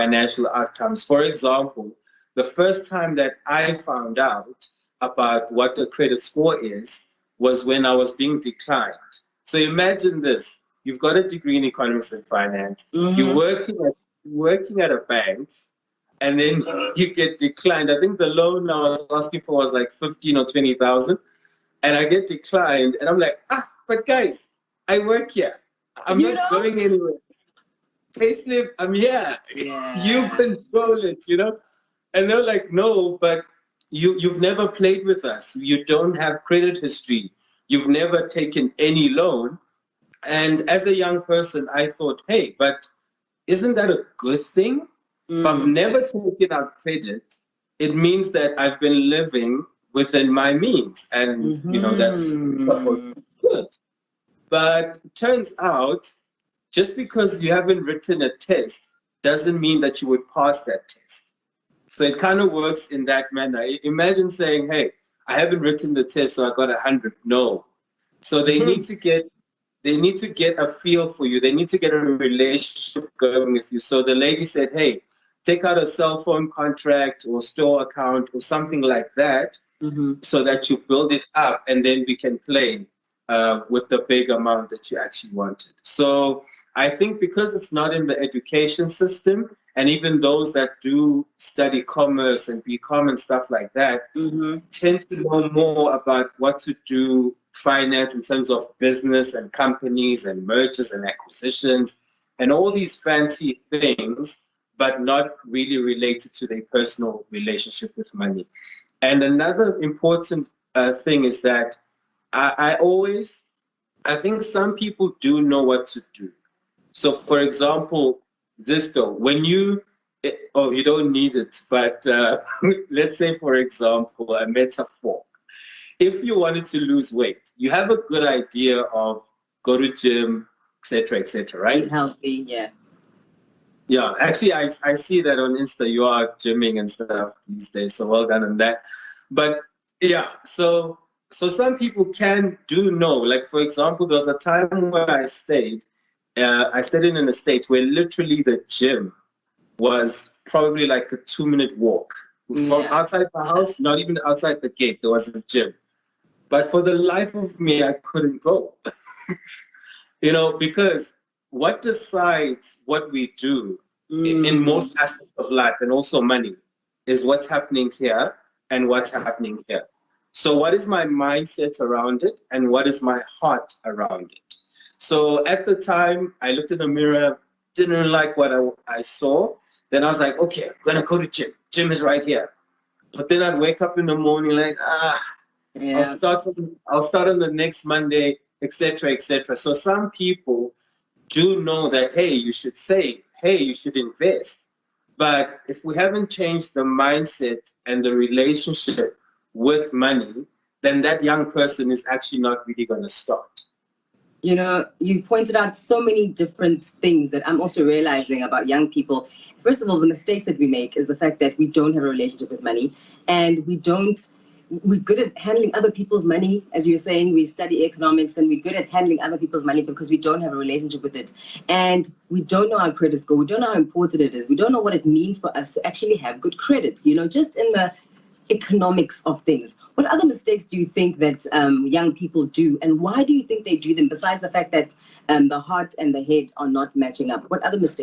financial outcomes. For example, the first time that I found out about what a credit score is was when I was being declined. So imagine this. You've got a degree in economics and finance. You're working at a bank, and then you get declined. I think the loan I was asking for was like 15 or 20,000, and I get declined, and I'm like, but guys, I work here. I'm not going anywhere. Payslip, I'm here. Yeah. You control it, And they're like, no, but you've never played with us. You don't have credit history. You've never taken any loan. And as a young person, I thought, hey, but isn't that a good thing? If I've never taken out credit, it means that I've been living within my means. And, that's good. But it turns out, just because you haven't written a test doesn't mean that you would pass that test. So it kind of works in that manner. Imagine saying, hey, I haven't written the test, so I got 100. No. So they need to get a feel for you. They need to get a relationship going with you. So the lady said, hey, take out a cell phone contract or store account or something like that, so that you build it up, and then we can play with the big amount that you actually wanted. So I think because it's not in the education system, and even those that do study commerce and BCom and stuff like that tend to know more about what to do finance in terms of business and companies and mergers and acquisitions and all these fancy things, but not really related to their personal relationship with money. And another important thing is that I think some people do know what to do. So, for example, Zisto, when you don't need it, but let's say, for example, a metaphor. If you wanted to lose weight, you have a good idea of go to gym, etc., right? Eat healthy, yeah. Yeah, actually, I see that on Insta. You are gymming and stuff these days, so well done on that. But yeah, so some people do know. Like, for example, there was a time where I stayed in an estate where literally the gym was probably like a 2-minute walk from outside the house, not even outside the gate. There was a gym. But for the life of me, I couldn't go. Because what decides what we do in most aspects of life, and also money, is what's happening here and what's happening here. So what is my mindset around it, and what is my heart around it? So at the time, I looked in the mirror, didn't like what I saw. Then I was like, okay, I'm going to go to gym. Gym is right here. But then I'd wake up in the morning like, I'll start on the next Monday, etc., etc. So some people do know that, hey, you should save. Hey, you should invest. But if we haven't changed the mindset and the relationship with money, then that young person is actually not really going to start. You've pointed out so many different things that I'm also realizing about young people. First of all, the mistakes that we make is the fact that we don't have a relationship with money, and we're good at handling other people's money. As you're saying, we study economics and we're good at handling other people's money because we don't have a relationship with it. And we don't know how credit score. We don't know how important it is. We don't know what it means for us to actually have good credit, just in the economics of things. What other mistakes do you think that young people do, and why do you think they do them, besides the fact that the heart and the head are not matching up? What other mistakes?